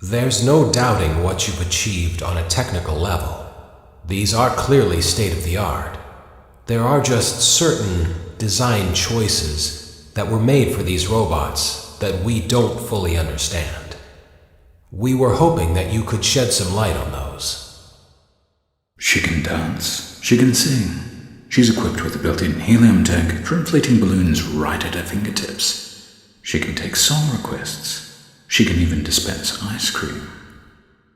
There's no doubting what you've achieved on a technical level. These are clearly state-of-the-art. There are just certain design choices that were made for these robots that we don't fully understand. We were hoping that you could shed some light on those. She can dance. She can sing. She's equipped with a built-in helium tank for inflating balloons right at her fingertips. She can take song requests. She can even dispense ice cream.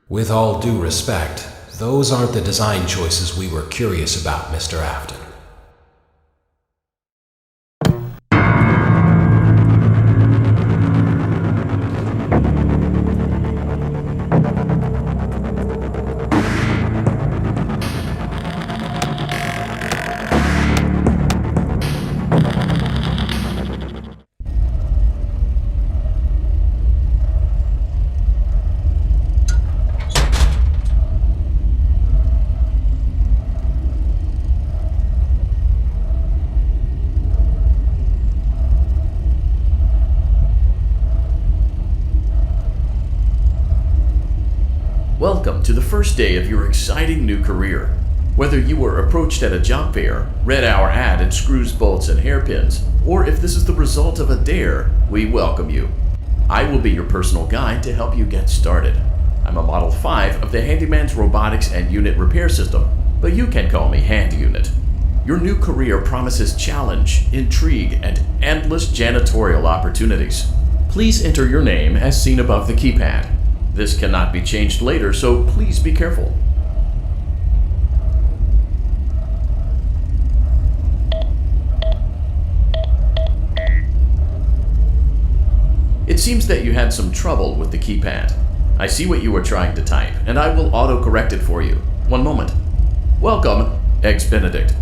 With all due respect, those aren't the design choices we were curious about, Mr. Afton. Welcome to the first day of your exciting new career. Whether you were approached at a job fair, read our ad in screws, bolts, and hairpins, or if this is the result of a dare, we welcome you. I will be your personal guide to help you get started. I'm a Model 5 of the Handyman's Robotics and Unit Repair System, but you can call me Hand Unit. Your new career promises challenge, intrigue, and endless janitorial opportunities. Please enter your name as seen above the keypad. This cannot be changed later, so please be careful. It seems that you had some trouble with the keypad. I see what you were trying to type, and I will auto-correct it for you. One moment. Welcome, Eggs Benedict.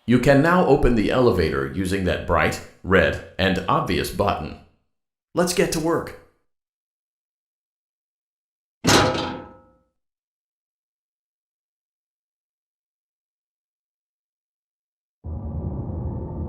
You can now open the elevator using that bright, red, and obvious button. Let's get to work.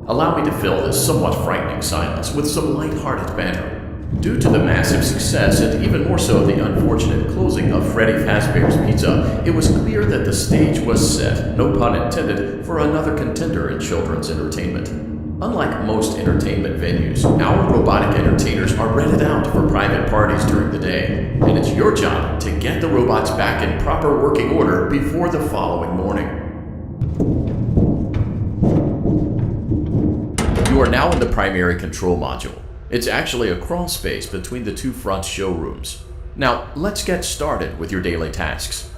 Allow me to fill this somewhat frightening silence with some light-hearted banter. Due to the massive success, and even more so the unfortunate closing of Freddy Fazbear's Pizza, it was clear that the stage was set, no pun intended, for another contender in children's entertainment. Unlike most entertainment venues, our robotic entertainers are rented out for private parties during the day, and it's your job to get the robots back in proper working order before the following morning. You are now in the primary control module. It's actually a crawl space between the two front showrooms. Now, let's get started with your daily tasks.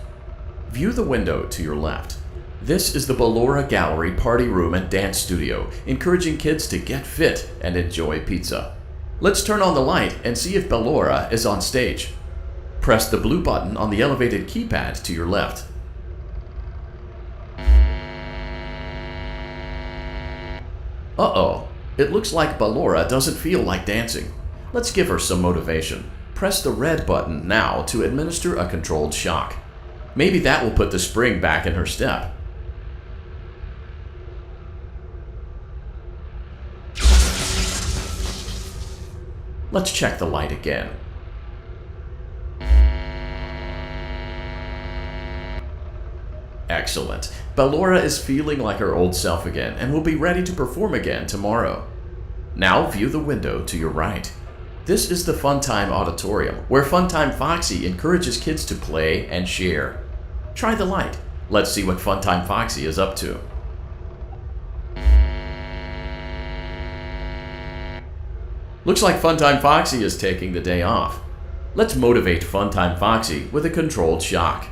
View the window to your left. This is the Ballora Gallery Party Room and Dance Studio, encouraging kids to get fit and enjoy pizza. Let's turn on the light and see if Ballora is on stage. Press the blue button on the elevated keypad to your left. Uh-oh. It looks like Ballora doesn't feel like dancing. Let's give her some motivation. Press the red button now to administer a controlled shock. Maybe that will put the spring back in her step. Let's check the light again. Excellent. Ballora is feeling like her old self again and will be ready to perform again tomorrow. Now view the window to your right. This is the Funtime Auditorium, where Funtime Foxy encourages kids to play and share. Try the light. Let's see what Funtime Foxy is up to. Looks like Funtime Foxy is taking the day off. Let's motivate Funtime Foxy with a controlled shock.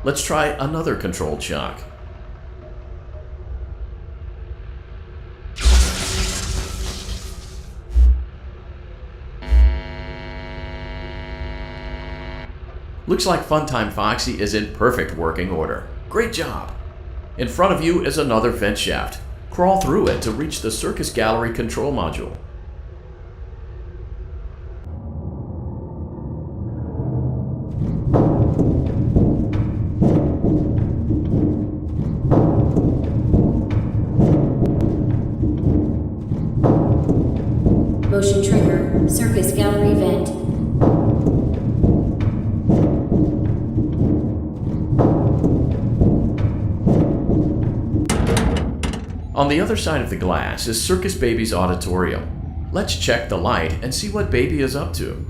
Let's try another controlled shock. Looks like Funtime Foxy is in perfect working order. Great job! In front of you is another vent shaft. Crawl through it to reach the circus gallery control module. Motion trigger, circus gallery vent. On the other side of the glass is Circus Baby's auditorium. Let's check the light and see what Baby is up to.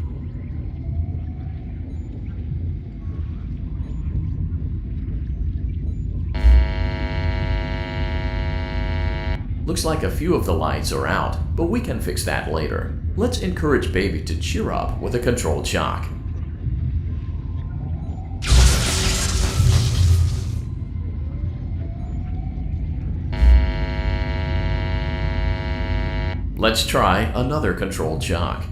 Looks like a few of the lights are out, but we can fix that later. Let's encourage Baby to cheer up with a controlled shock. Let's try another controlled shock.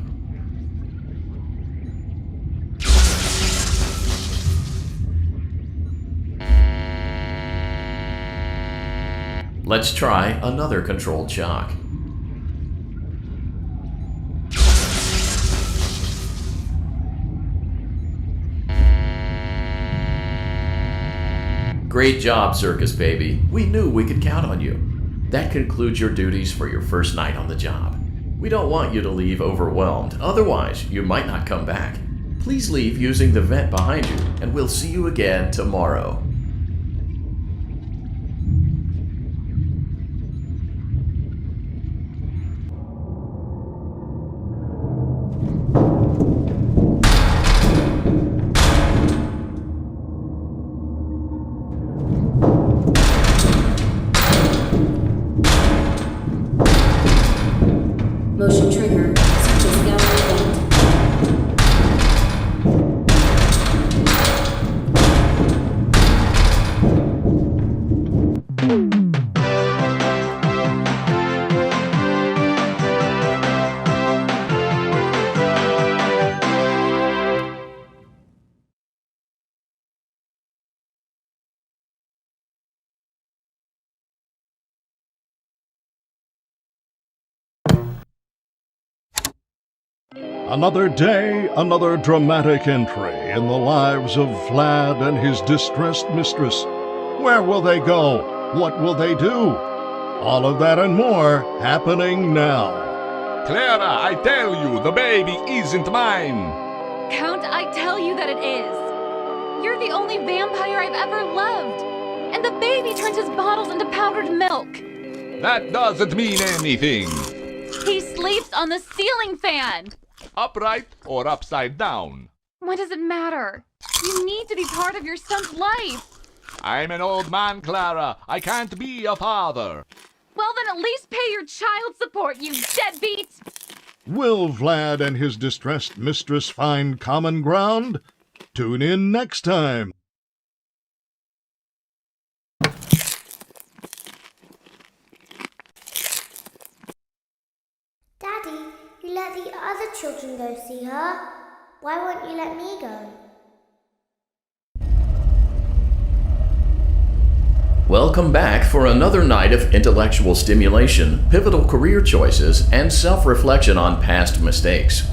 Let's try another controlled shock. Great job, Circus Baby. We knew we could count on you. That concludes your duties for your first night on the job. We don't want you to leave overwhelmed, otherwise you might not come back. Please leave using the vent behind you, and we'll see you again tomorrow. Motion trigger, circus gallery vent. Another day, another dramatic entry in the lives of Vlad and his distressed mistress. Where will they go? What will they do? All of that and more happening now. Clara, I tell you, the baby isn't mine. Count, I tell you that it is. You're the only vampire I've ever loved. And the baby turns his bottles into powdered milk. That doesn't mean anything. He sleeps on the ceiling fan. Upright or upside down. What does it matter? You need to be part of your son's life. I'm an old man, Clara. I can't be a father. Well, then at least pay your child support, you deadbeat. Will Vlad and his distressed mistress find common ground? Tune in next time. Daddy, you let the other children go see her. Why won't you let me go? Welcome back for another night of intellectual stimulation, pivotal career choices, and self-reflection on past mistakes.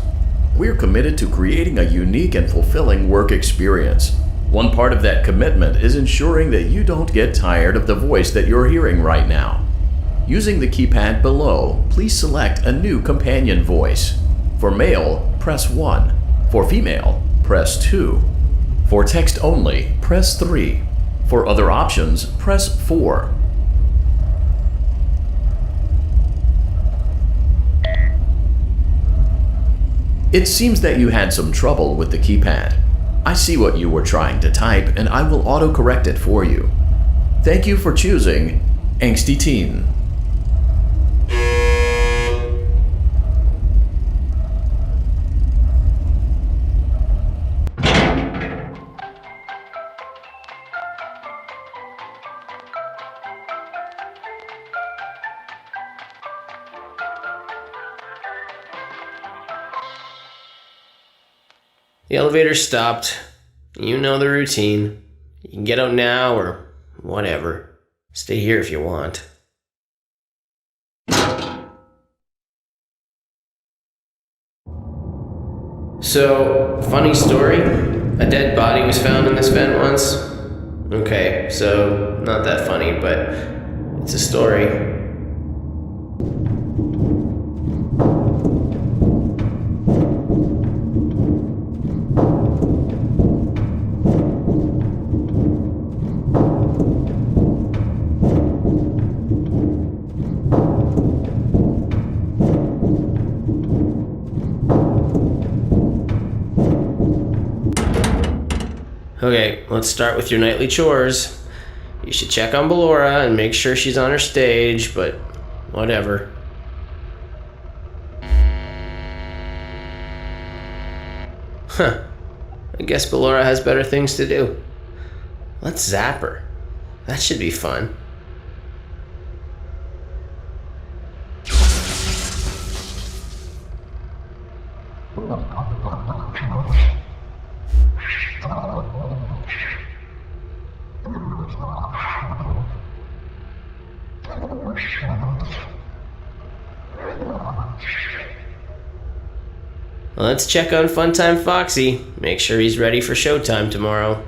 We're committed to creating a unique and fulfilling work experience. One part of that commitment is ensuring that you don't get tired of the voice that you're hearing right now. Using the keypad below, please select a new companion voice. For male, press 1. For female, press 2. For text only, press 3. For other options, press 4. It seems that you had some trouble with the keypad. I see what you were trying to type, and I will autocorrect it for you. Thank you for choosing Angsty Teen. The elevator stopped. You know the routine. You can get out now or whatever. Stay here if you want. So, funny story. A dead body was found in this vent once. Okay, so not that funny, but it's a story. Okay, let's start with your nightly chores. You should check on Ballora and make sure she's on her stage, but whatever. Huh. I guess Ballora has better things to do. Let's zap her. That should be fun. Let's check on Funtime Foxy. Make sure he's ready for showtime tomorrow.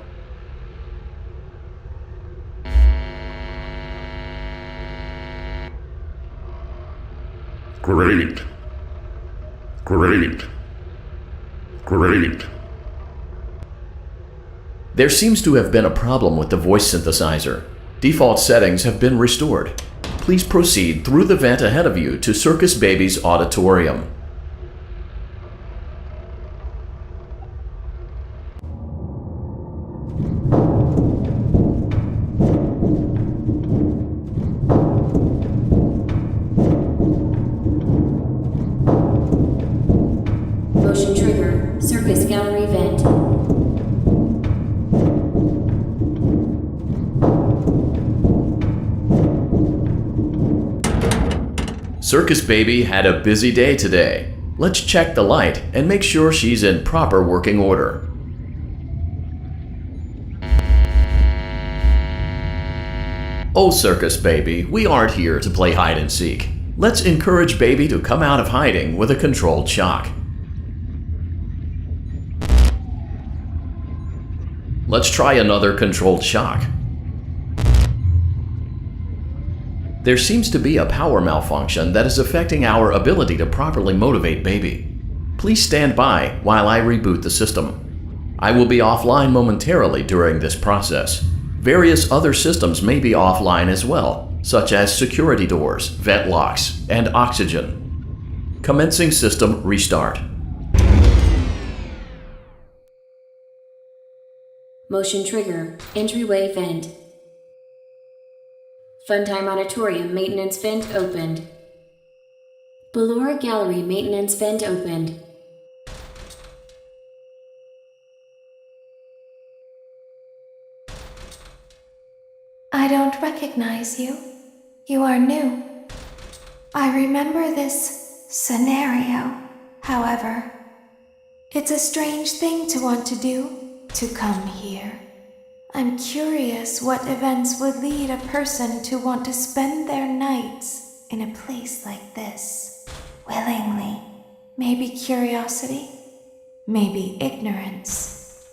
Great. Great. Great. There seems to have been a problem with the voice synthesizer. Default settings have been restored. Please proceed through the vent ahead of you to Circus Baby's auditorium. Motion trigger. Circus gallery vent. Circus Baby had a busy day today. Let's check the light and make sure she's in proper working order. Oh, Circus Baby, we aren't here to play hide and seek. Let's encourage Baby to come out of hiding with a controlled shock. Let's try another controlled shock. There seems to be a power malfunction that is affecting our ability to properly motivate Baby. Please stand by while I reboot the system. I will be offline momentarily during this process. Various other systems may be offline as well, such as security doors, vent locks, and oxygen. Commencing system restart. Motion trigger. Entryway vent. Funtime Auditorium maintenance vent opened. Ballora Gallery maintenance vent opened. I don't recognize you. You are new. I remember this scenario, however. It's a strange thing to want to do, to come here. I'm curious what events would lead a person to want to spend their nights in a place like this. Willingly. Maybe curiosity, maybe ignorance.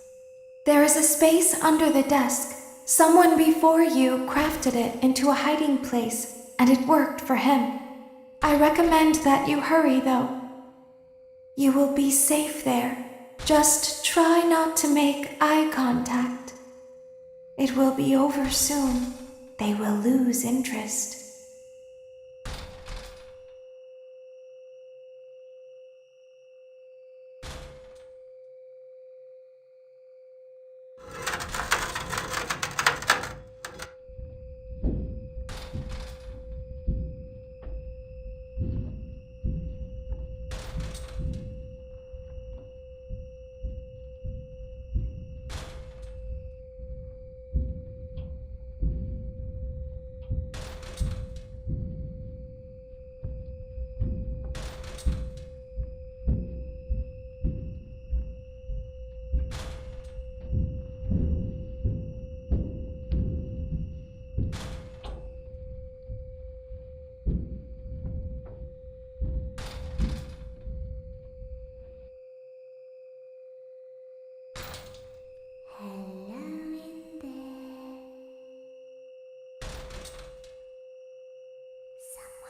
There is a space under the desk. Someone before you crafted it into a hiding place, and it worked for him. I recommend that you hurry, though. You will be safe there. Just try not to make eye contact. It will be over soon. They will lose interest.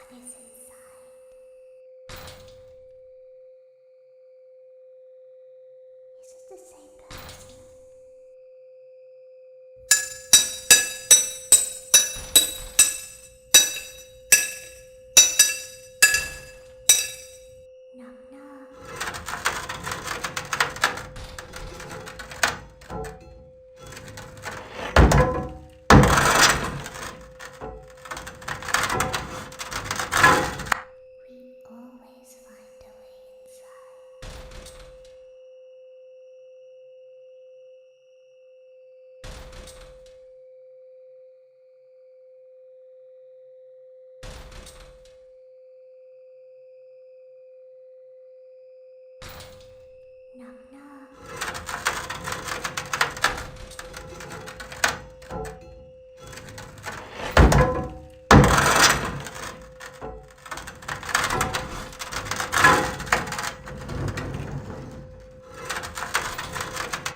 person is inside. Is it the same person? Knock, knock. We always find a way inside. Knock, knock.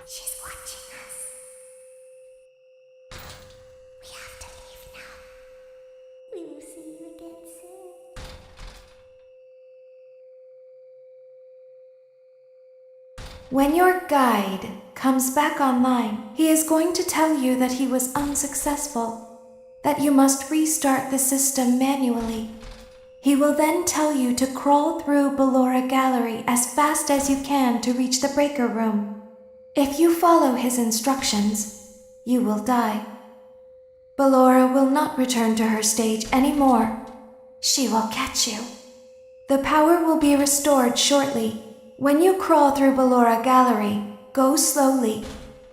She's watching us. We have to leave now. We will see you again soon. When your guide comes back online, he is going to tell you that he was unsuccessful, that you must restart the system manually. He will then tell you to crawl through Ballora Gallery as fast as you can to reach the breaker room. If you follow his instructions, you will die. Ballora will not return to her stage anymore. She will catch you. The power will be restored shortly. When you crawl through Ballora Gallery, go slowly.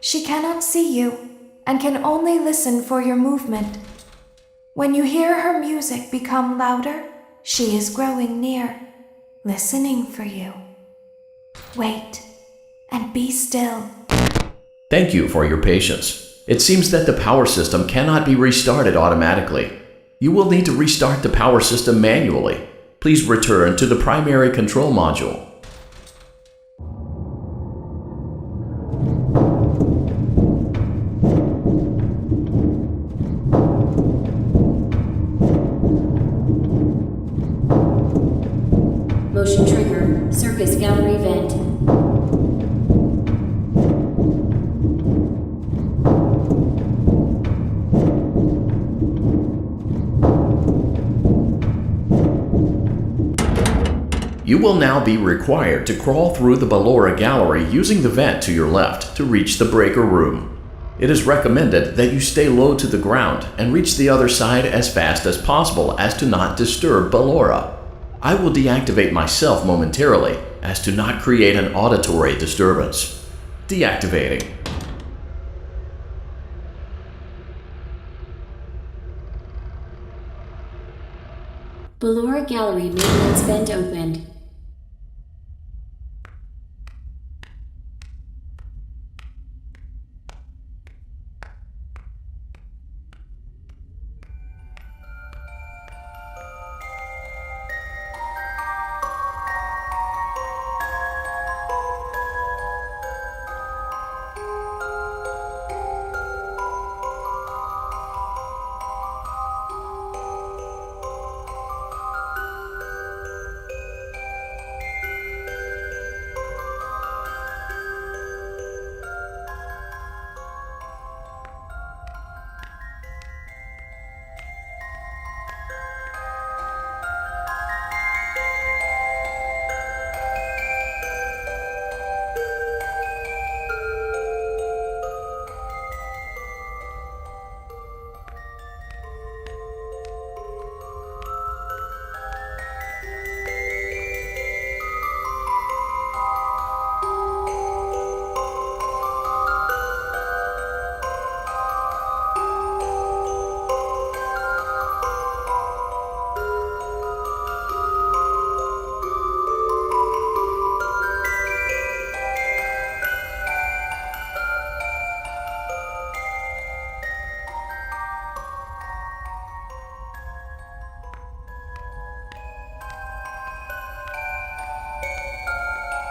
She cannot see you and can only listen for your movement. When you hear her music become louder, she is growing near, listening for you. Wait and be still. Thank you for your patience. It seems that the power system cannot be restarted automatically. You will need to restart the power system manually. Please return to the primary control module. Motion trigger. Circus gallery vent. You will now be required to crawl through the Ballora Gallery using the vent to your left to reach the breaker room. It is recommended that you stay low to the ground and reach the other side as fast as possible as to not disturb Ballora. I will deactivate myself momentarily as to not create an auditory disturbance. Deactivating. Ballora Gallery maintenance vent opened.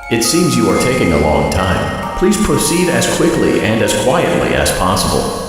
It seems you are taking a long time. Please proceed as quickly and as quietly as possible.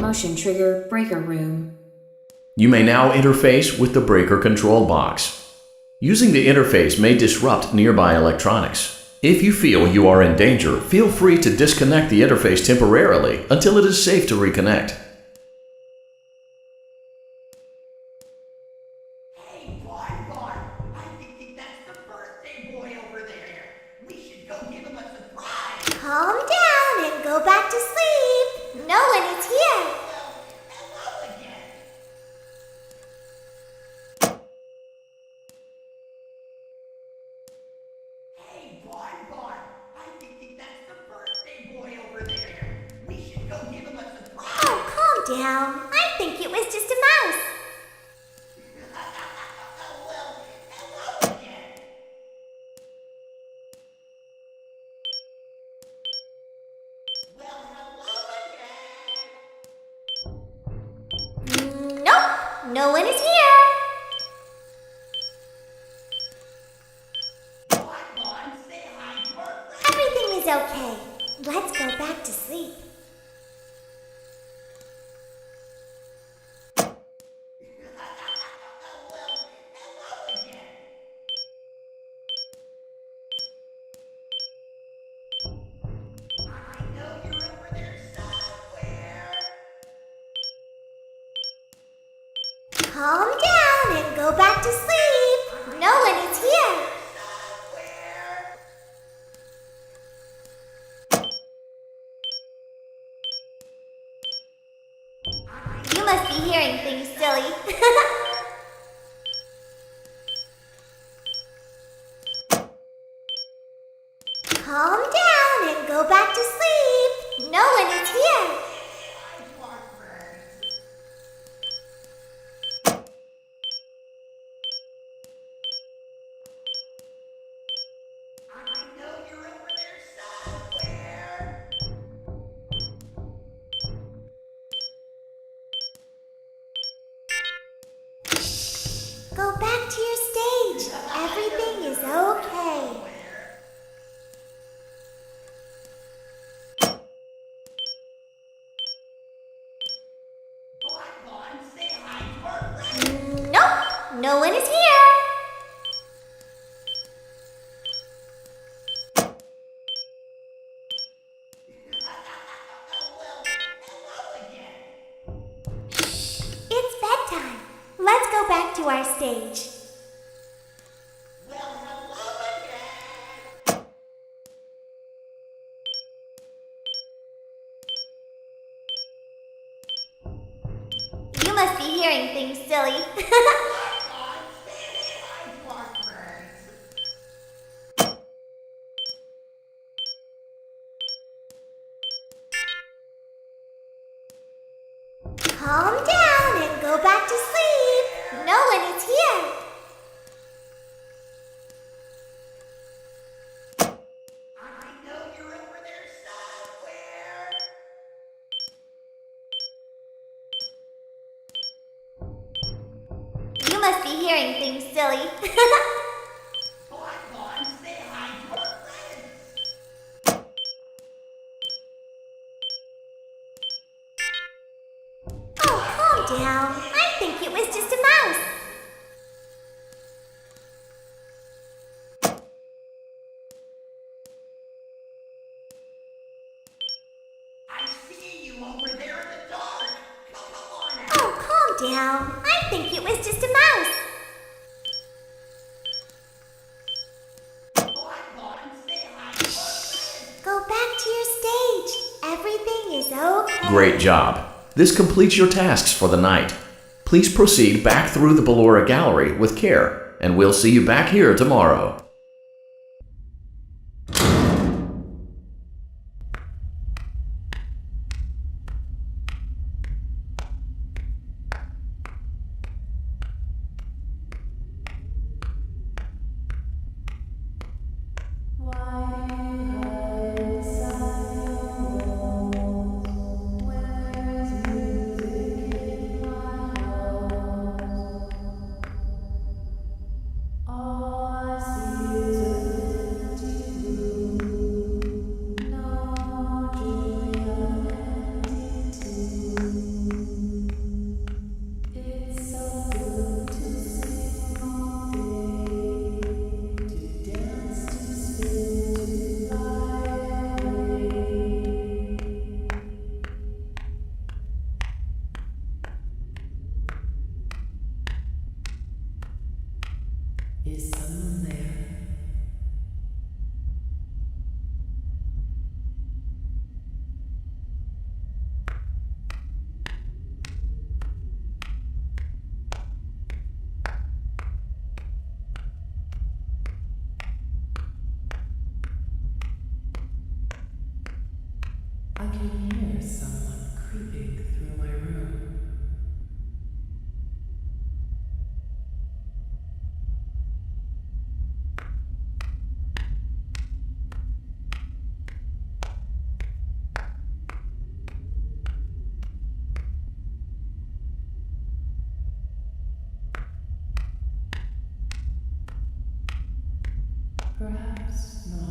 motion trigger breaker room. You may now interface with the breaker control box. Using the interface may disrupt nearby electronics. If you feel you are in danger, feel free to disconnect the interface temporarily until it is safe to reconnect. Hey, Bon, I think that's the birthday boy over there. We should go give him a surprise. Calm down and go back to sleep. No one is here. Well, hello again. Hey, Bon, I think that's the birthday boy over there. We should go give him a surprise. Oh, calm down. I think it was just a mouse. Well, hello again. Well, hello again. Nope, no one is here. Bon, say hi to our friend. Everything is okay. Let's go back to sleep. Well, hello again. I know you're over there somewhere. Calm down and go back to sleep. No one is here. Somewhere. You must be hearing things, silly. Calm down and go back to sleep. No one is here. I know you're over there somewhere. Go back to your stage. Everything is okay. Bon, say hi to our friend. Nope, no one is here. Well, hello again. It's bedtime. Let's go back to our stage. Well, hello again. You must be hearing things, silly. Bon, say hi to our friends. Calm down and go back to sleep. No one is here. I know you're over there somewhere. You must be hearing things, silly. Bon, say hi to our friends. Oh, calm down. I think it was just a mouse. I see you over there in the dark. Come on out. Oh, calm down. I think it was just a mouse. Bon, say hi to our friends. Go back to your stage. Everything is okay. Great job. This completes your tasks for the night. Please proceed back through the Ballora Gallery with care, and we'll see you back here tomorrow. All I see Perhaps not.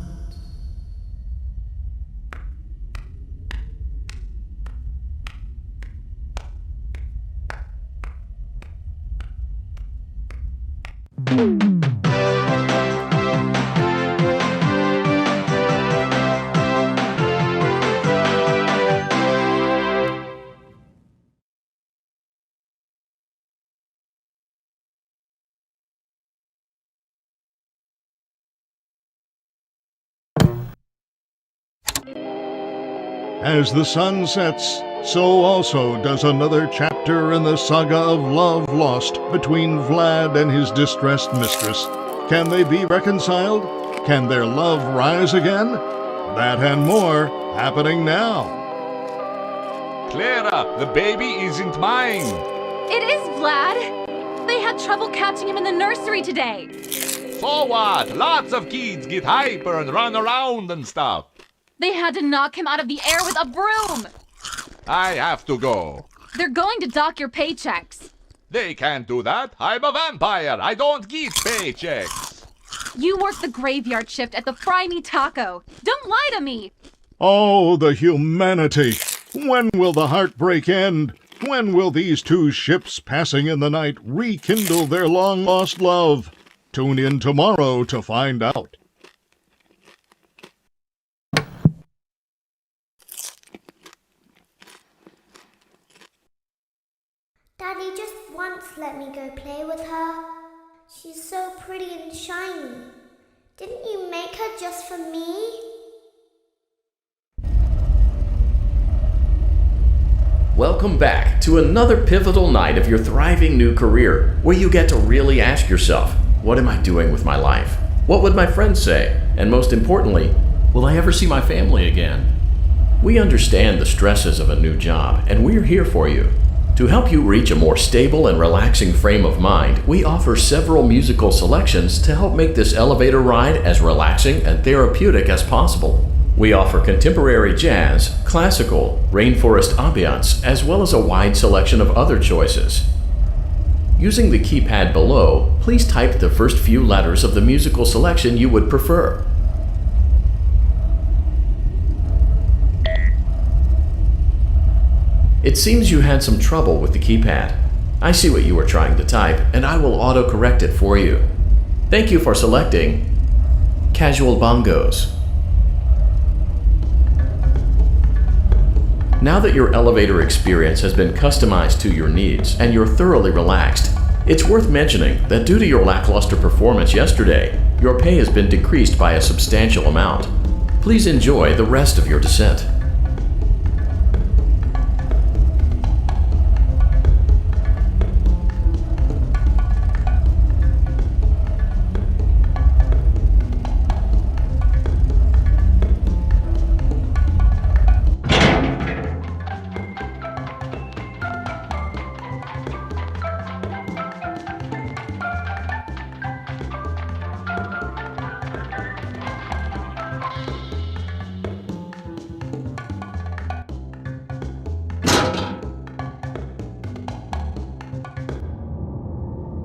As the sun sets, so also does another chapter in the saga of love lost between Vlad and his distressed mistress. Can they be reconciled? Can their love rise again? That and more happening now. Clara, the baby isn't mine. It is Vlad. They had trouble catching him in the nursery today. So what? Lots of kids get hyper and run around and stuff. They had to knock him out of the air with a broom. I have to go. They're going to dock your paychecks. They can't do that. I'm a vampire. I don't get paychecks. You work the graveyard shift at the Fry Me Taco. Don't lie to me. Oh, the humanity! When will the heartbreak end? When will these two ships passing in the night rekindle their long-lost love? Tune in tomorrow to find out. Daddy just once let me go play with her. She's so pretty and shiny. Didn't you make her just for me? Welcome back to another pivotal night of your thriving new career, where you get to really ask yourself, what am I doing with my life? What would my friends say? And most importantly, will I ever see my family again? We understand the stresses of a new job, and we're here for you. To help you reach a more stable and relaxing frame of mind, we offer several musical selections to help make this elevator ride as relaxing and therapeutic as possible. We offer contemporary jazz, classical, rainforest ambiance, as well as a wide selection of other choices. Using the keypad below, please type the first few letters of the musical selection you would prefer. It seems you had some trouble with the keypad. I see what you were trying to type, and I will auto-correct it for you. Thank you for selecting Casual Bongos. Now that your elevator experience has been customized to your needs and you're thoroughly relaxed, it's worth mentioning that due to your lackluster performance yesterday, your pay has been decreased by a substantial amount. Please enjoy the rest of your descent.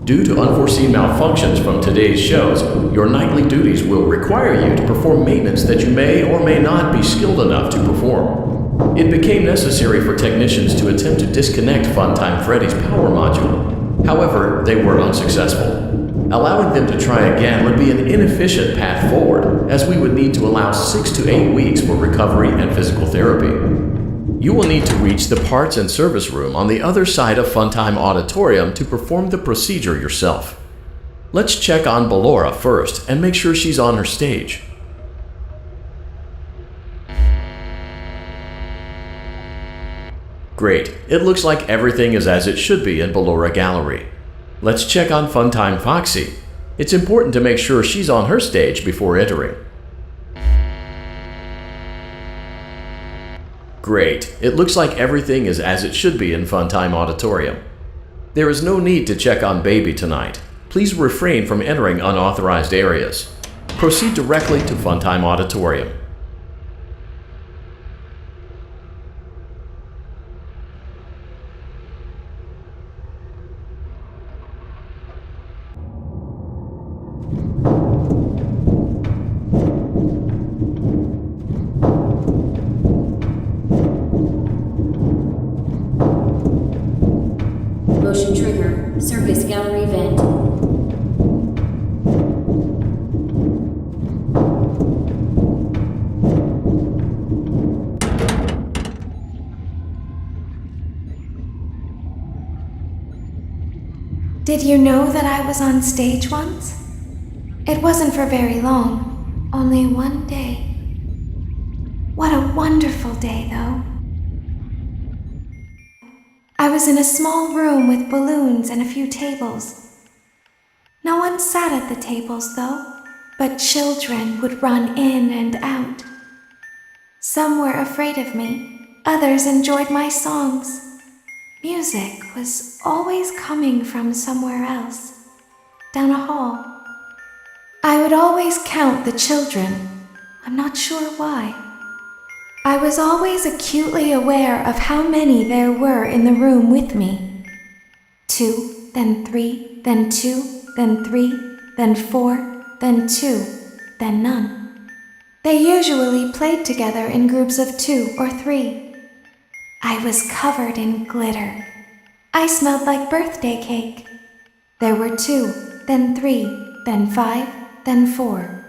Due to unforeseen malfunctions from today's shows, your nightly duties will require you to perform maintenance that you may or may not be skilled enough to perform. It became necessary for technicians to attempt to disconnect Funtime Freddy's power module. However, they were unsuccessful. Allowing them to try again would be an inefficient path forward, as we would need to allow 6 to 8 weeks for recovery and physical therapy. You will need to reach the parts and service room on the other side of Funtime Auditorium to perform the procedure yourself. Let's check on Ballora first and make sure she's on her stage. Great, it looks like everything is as it should be in Ballora Gallery. Let's check on Funtime Foxy. It's important to make sure she's on her stage before entering. Great. It looks like everything is as it should be in Funtime Auditorium. There is no need to check on Baby tonight. Please refrain from entering unauthorized areas. Proceed directly to Funtime Auditorium. Did you know that I was on stage once? It wasn't for very long, only one day. What a wonderful day, though. I was in a small room with balloons and a few tables. No one sat at the tables, though, but children would run in and out. Some were afraid of me, others enjoyed my songs. Music was always coming from somewhere else, down a hall. I would always count the children, I'm not sure why. I was always acutely aware of how many there were in the room with me. 2, then 3, then 2, then 3, then 4, then 2, then none. They usually played together in groups of 2 or 3. I was covered in glitter. I smelled like birthday cake. There were 2, then 3, then 5, then 4.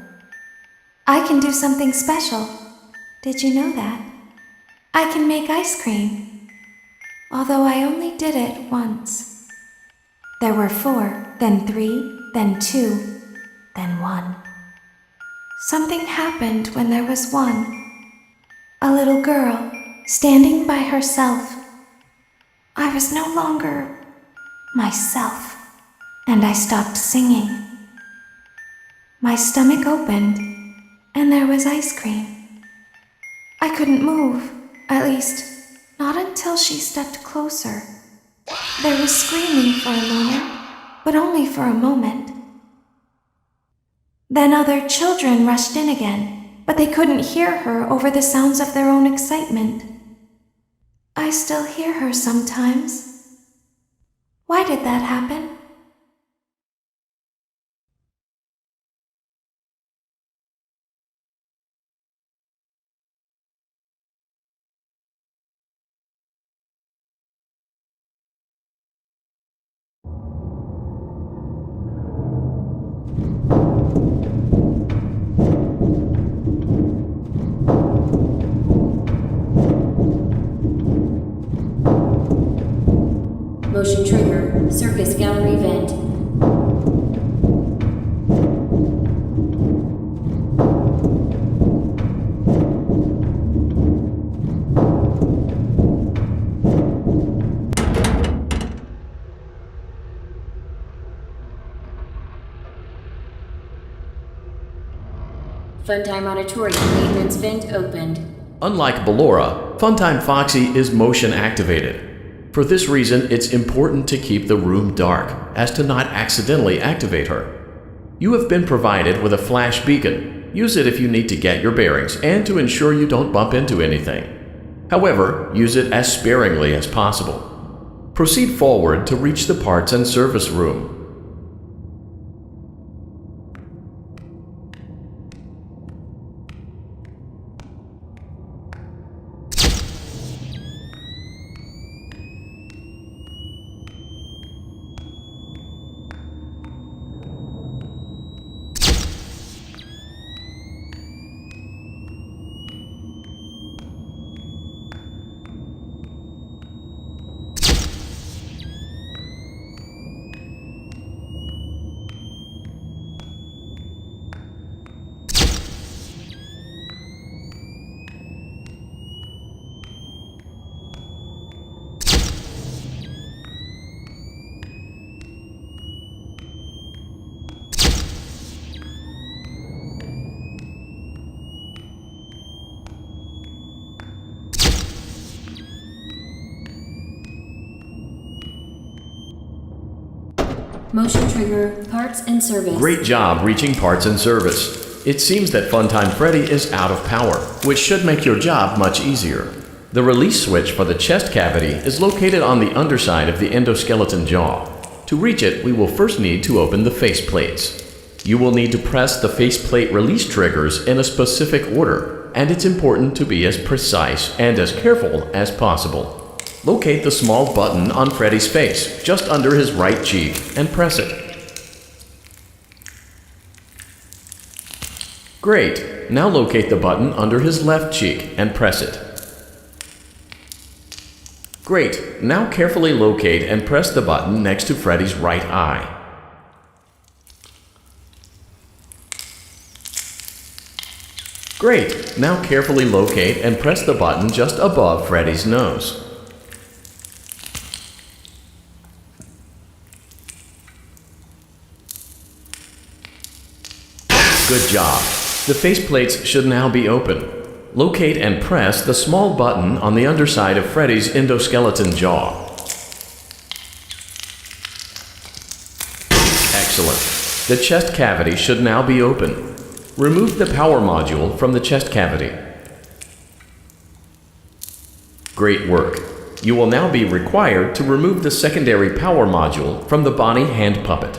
I can do something special. Did you know that? I can make ice cream. Although I only did it once. There were 4, then 3, then 2, then 1. Something happened when there was 1. A little girl, standing by herself. I was no longer myself, and I stopped singing. My stomach opened, and there was ice cream. I couldn't move, at least, not until she stepped closer. There was screaming for a moment, but only for a moment. Then other children rushed in again, but they couldn't hear her over the sounds of their own excitement. I still hear her sometimes. Why did that happen? Motion trigger, circus gallery vent. Funtime Auditorium maintenance vent opened. Unlike Ballora, Funtime Foxy is motion activated. For this reason, it's important to keep the room dark, as to not accidentally activate her. You have been provided with a flash beacon. Use it if you need to get your bearings and to ensure you don't bump into anything. However, use it as sparingly as possible. Proceed forward to reach the parts and service room. Motion trigger, parts and service. Great job reaching parts and service. It seems that Funtime Freddy is out of power, which should make your job much easier. The release switch for the chest cavity is located on the underside of the endoskeleton jaw. To reach it, we will first need to open the faceplates. You will need to press the faceplate release triggers in a specific order, and it's important to be as precise and as careful as possible. Locate the small button on Freddy's face, just under his right cheek, and press it. Great! Now locate the button under his left cheek and press it. Great. Now carefully locate and press the button next to Freddy's right eye. Great. Now carefully locate and press the button just above Freddy's nose. Good job. The faceplates should now be open. Locate and press the small button on the underside of Freddy's endoskeleton jaw. Excellent. The chest cavity should now be open. Remove the power module from the chest cavity. Great work. You will now be required to remove the secondary power module from the Bonnie hand puppet.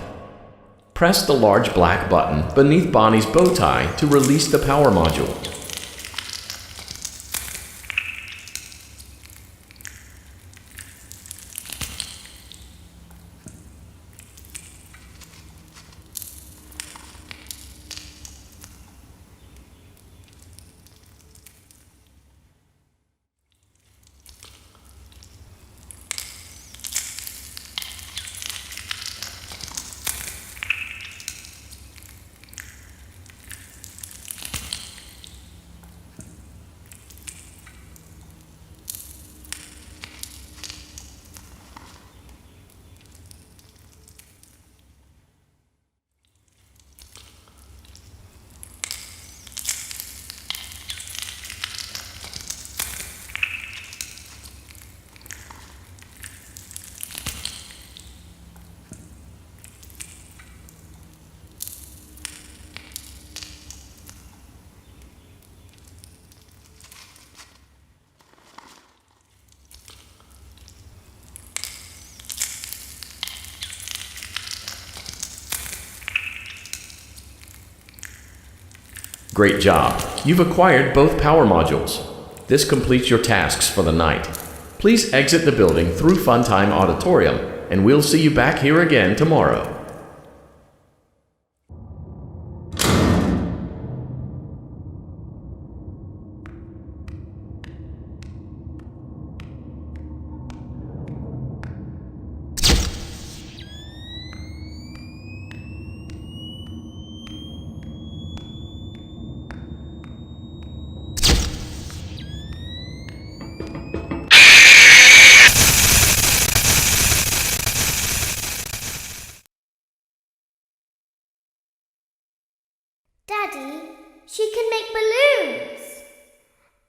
Press the large black button beneath Bonnie's bow tie to release the power module. Great job. You've acquired both power modules. This completes your tasks for the night. Please exit the building through Funtime Auditorium, and we'll see you back here again tomorrow. Daddy, she can make balloons.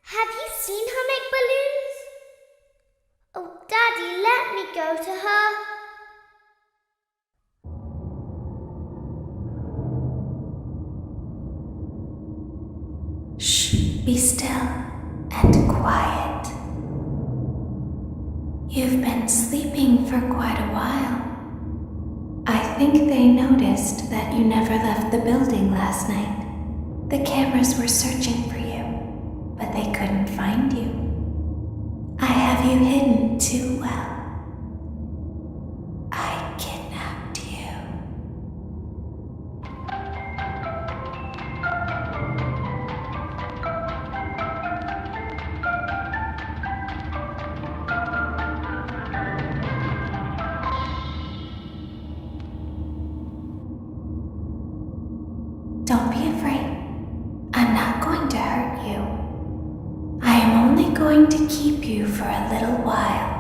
Have you seen her make balloons? Oh, Daddy, let me go to her. Shh, be still and quiet. You've been sleeping for quite a while. I think they noticed that you never left the building last night. The cameras were searching for you, but they couldn't find you. I have you hidden too well. I kidnapped you. Don't be afraid. I'm not going to hurt you. I am only going to keep you for a little while.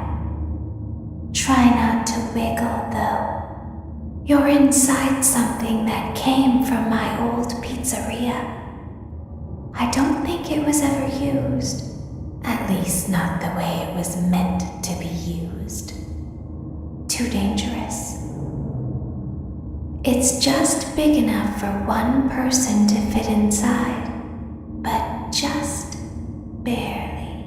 Try not to wiggle, though. You're inside something that came from my old pizzeria. I don't think it was ever used. At least not the way it was meant to be used. Too dangerous. It's just big enough for one person to fit inside, but just barely.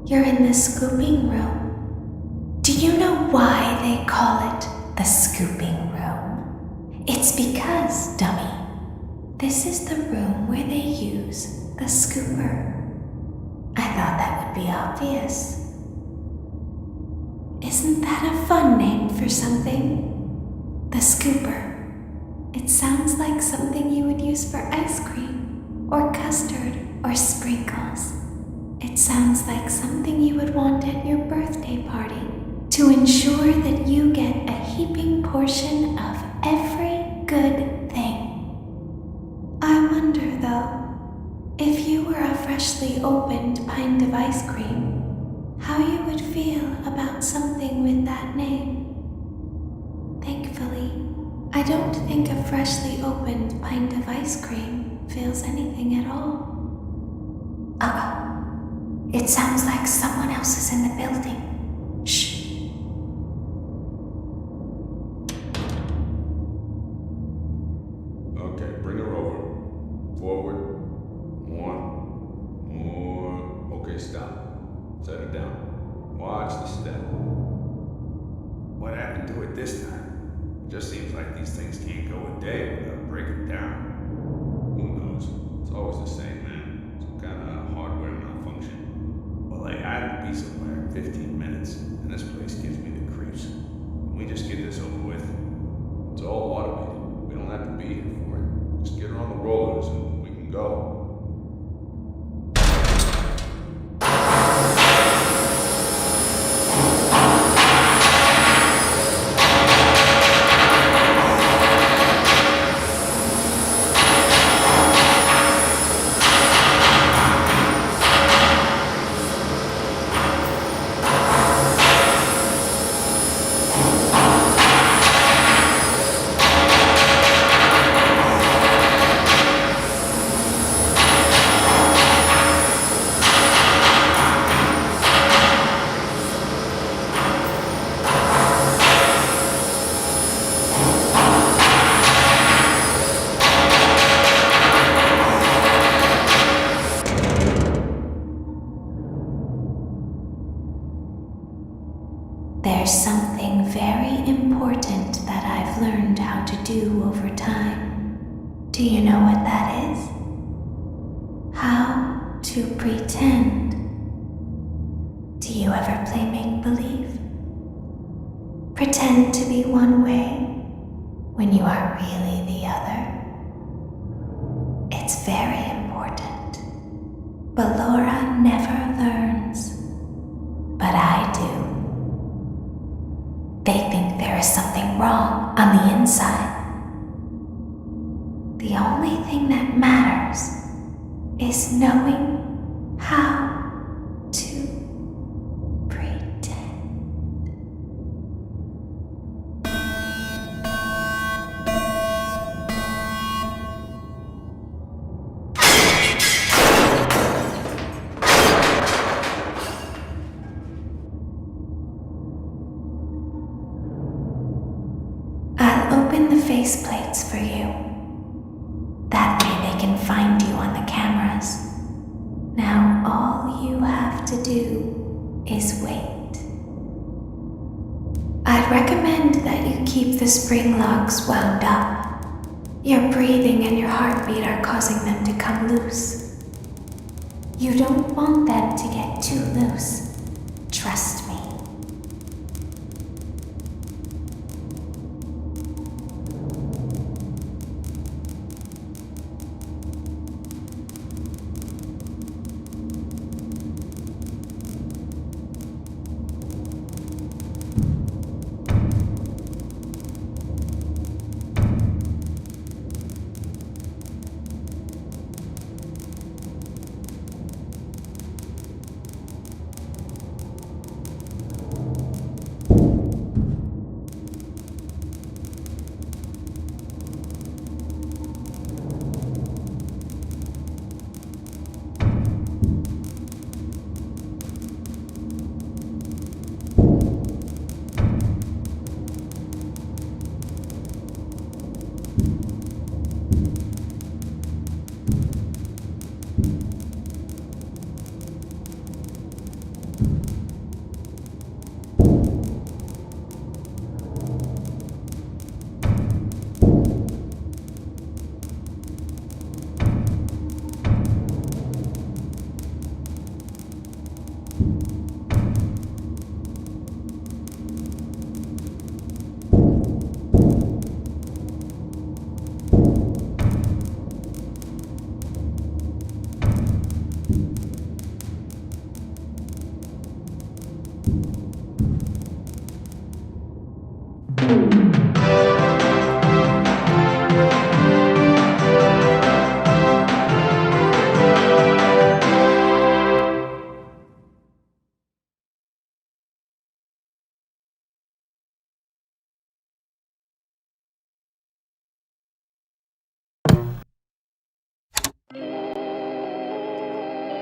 You're in the scooping room. Do you know why they call it the scooping room? It's because, dummy, this is the room where they use the scooper. I thought that would be obvious. Isn't that a fun name for something? The scooper. It sounds like something you would use for ice cream, or custard, or sprinkles. It sounds like something you would want at your birthday party to ensure that you get a heaping portion of every good thing. I wonder, though, if you were a freshly opened pint of ice cream, how you would feel about something with that name. Thankfully, I don't think a freshly opened pint of ice cream feels anything at all. It sounds like someone else is in the building. Shh. Okay, bring her over. Forward. More. Okay, stop. Set her down. Watch the step. What happened to it this time? It just seems like these things can't go a day without breaking down. Who knows? It's always the same, man. Some kind of hardware malfunction. Well, I had to be somewhere in 15 minutes, and this place gives me the creeps. Can we just get this over with? It's all automated. We don't have to be here for it. Just get her on the rollers and we can go. There's something very important that I've learned how to do over time. Do you know what that is? How to pretend. Do you ever play make-believe? Pretend to be one way when you are really the other. It's very important. Ballora never learns, but I do. They think there is something wrong on the inside. The only thing that matters is knowing how to pretend. Open the faceplates for you. That way they can find you on the cameras. Now all you have to do is wait. I'd recommend that you keep the spring locks wound up. Your breathing and your heartbeat are causing them to come loose. You don't want them to get too loose. Trust me.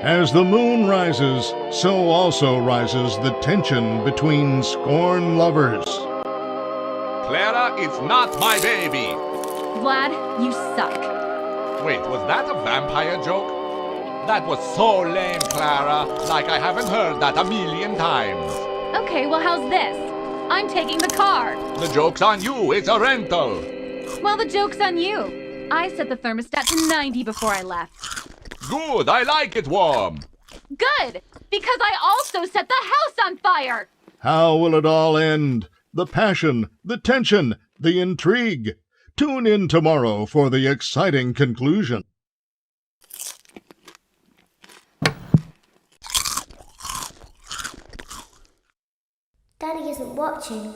As the moon rises, so also rises the tension between scorn lovers. Clara is not my baby. Vlad, you suck. Wait, was that a vampire joke? That was so lame, Clara. Like I haven't heard that a million times. Okay, well, how's this? I'm taking the car. The joke's on you. It's a rental. Well, the joke's on you. I set the thermostat to 90 before I left. Good. I like it warm. Good, because I also set the house on fire. How will it all end? The passion, the tension, the intrigue. Tune in tomorrow for the exciting conclusion. Daddy isn't watching.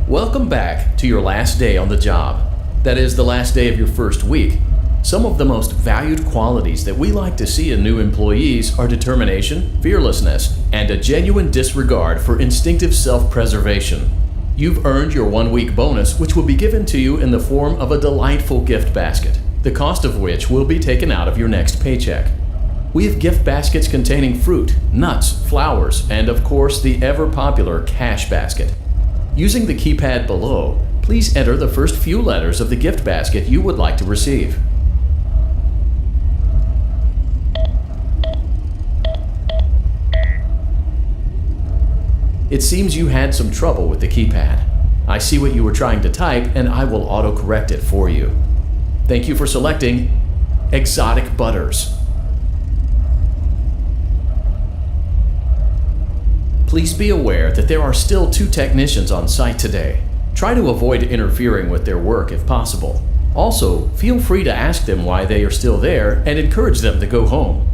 Welcome back to your last day on the job. That is, the last day of your first week. Some of the most valued qualities that we like to see in new employees are determination, fearlessness, and a genuine disregard for instinctive self-preservation. You've earned your 1-week bonus, which will be given to you in the form of a delightful gift basket, the cost of which will be taken out of your next paycheck. We have gift baskets containing fruit, nuts, flowers, and of course the ever-popular cash basket. Using the keypad below, please enter the first few letters of the gift basket you would like to receive. It seems you had some trouble with the keypad. I see what you were trying to type, and I will auto-correct it for you. Thank you for selecting Exotic Butters. Please be aware that there are still 2 technicians on site today. Try to avoid interfering with their work if possible. Also, feel free to ask them why they are still there and encourage them to go home.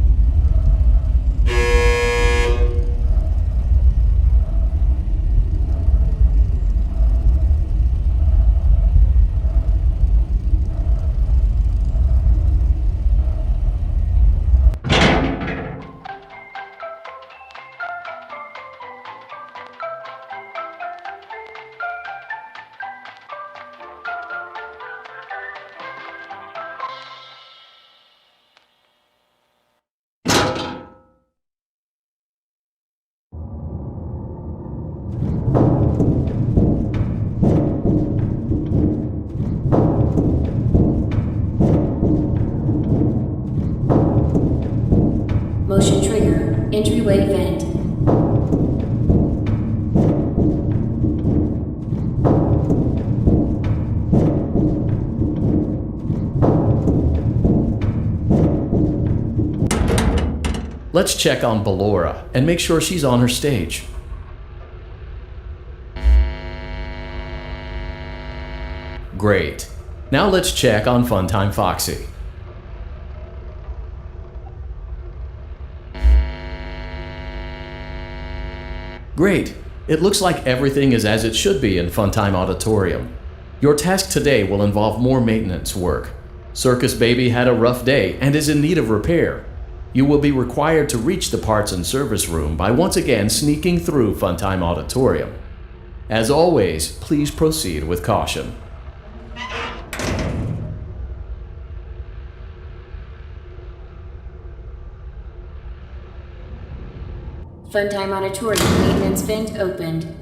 Motion trigger. Entryway vent. Let's check on Ballora and make sure she's on her stage. Great. Now let's check on Funtime Foxy. Great. It looks like everything is as it should be in Funtime Auditorium. Your task today will involve more maintenance work. Circus Baby had a rough day and is in need of repair. You will be required to reach the parts and service room by once again sneaking through Funtime Auditorium. As always, please proceed with caution. Funtime Auditorium maintenance vent opened.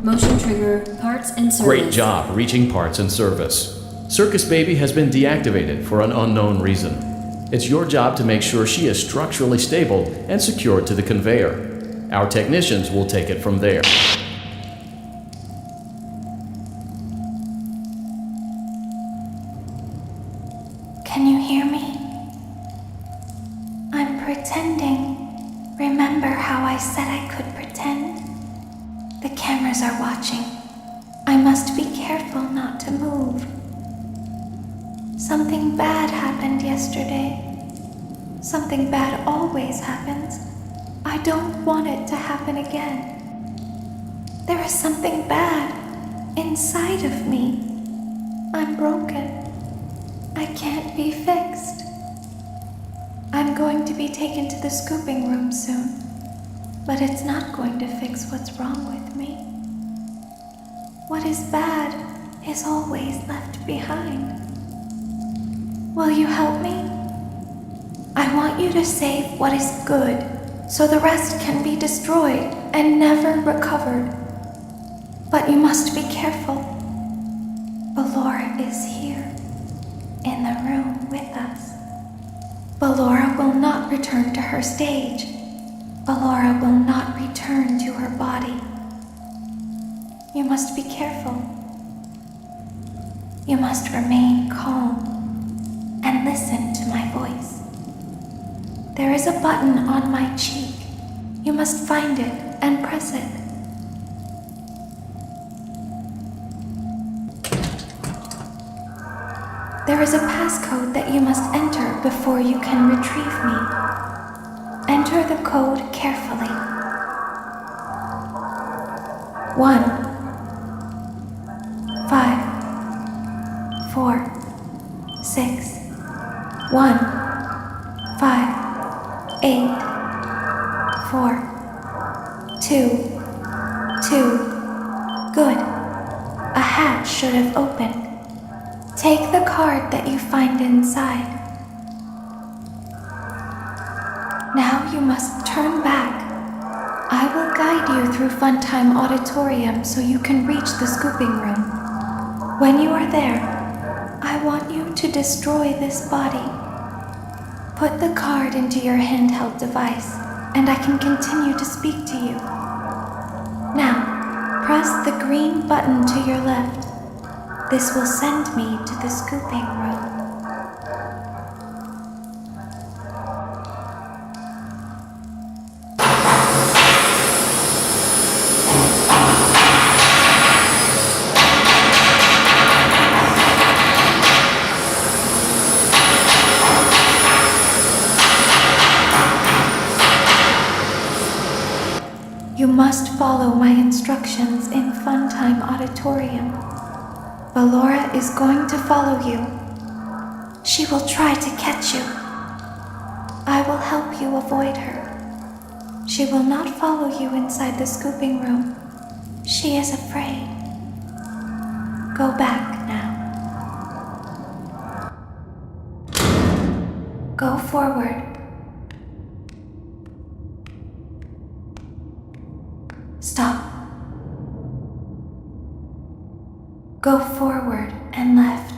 Motion trigger, parts and service. Great job reaching parts and service. Circus Baby has been deactivated for an unknown reason. It's your job to make sure she is structurally stable and secured to the conveyor. Our technicians will take it from there. Can you hear me? I'm pretending. Remember how I said I could pretend? The cameras are watching. I must be careful not to move. Something bad happened yesterday. Something bad always happens. I don't want it to happen again. There is something bad inside of me. I'm broken. I can't be fixed. I'm going to be taken to the scooping room soon, but it's not going to fix what's wrong with me. What is bad is always left behind. Will you help me? I want you to save what is good, so the rest can be destroyed and never recovered. But you must be careful. Ballora is here, in the room with us. Ballora will not return to her stage. Ballora will not return to her body. You must be careful. You must remain calm and listen to my voice. There is a button on my cheek. You must find it and press it. There is a passcode that you must enter before you can retrieve me. Enter the code carefully. 1, 5, 4, 6, 1, 5, 8, 4, 2, 2. Good. A hatch should have opened. Take the card that you find inside. Now you must turn back. I will guide you through Funtime Auditorium so you can reach the scooping room. When you are there, I want you to destroy this body. Put the card into your handheld device, and I can continue to speak to you. Now, press the green button to your left. This will send me to the scooping room. You must follow my instructions in Funtime Auditorium. Ballora is going to follow you. She will try to catch you. I will help you avoid her. She will not follow you inside the scooping room. She is afraid. Go back now. Go forward. Stop. Go forward and left.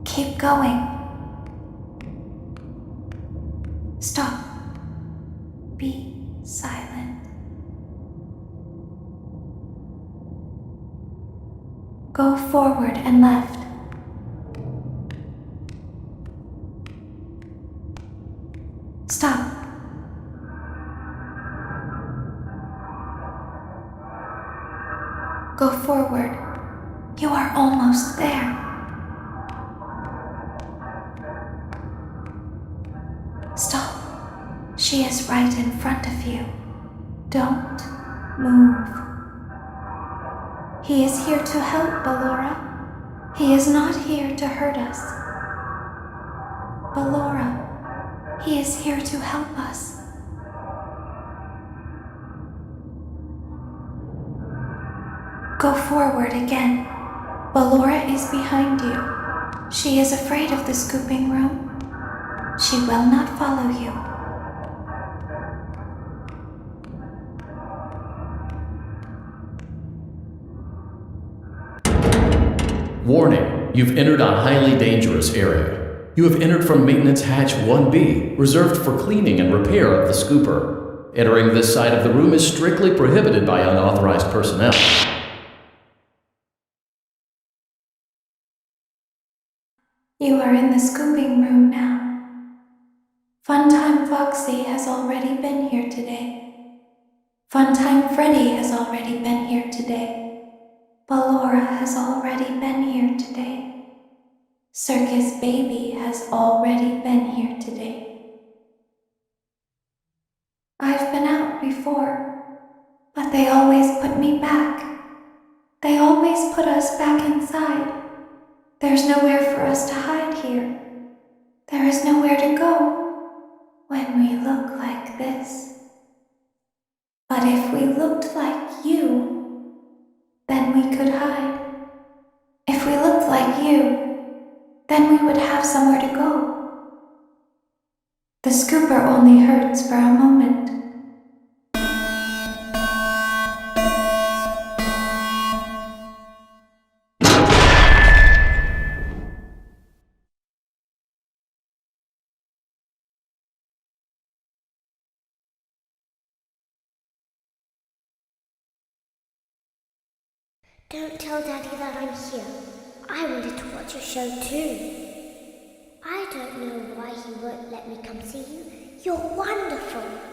Keep going. Stop. Be silent. Go forward and left. Stop. Go forward. You are almost there. Stop. She is right in front of you. Don't move. He is here to help, Ballora. He is not here to hurt us. Ballora, he is here to help us. Go forward again. Ballora is behind you. She is afraid of the scooping room. She will not follow you. Warning, you've entered a highly dangerous area. You have entered from Maintenance Hatch 1B, reserved for cleaning and repair of the scooper. Entering this side of the room is strictly prohibited by unauthorized personnel. You are in the scooping room now. Funtime Foxy has already been here today. Funtime Freddy has already been here today. Ballora has already been here today. Circus Baby has already been here today. I've been out before, but they always put me back. They always put us back inside. There's nowhere for us to hide here. There is nowhere to go when we look like this. But if we looked like you, then we could hide. If we looked like you, then we would have somewhere to go. The scooper only hurts for a moment. Don't tell Daddy that I'm here. I wanted to watch a show too. I don't know why he won't let me come see you. You're wonderful.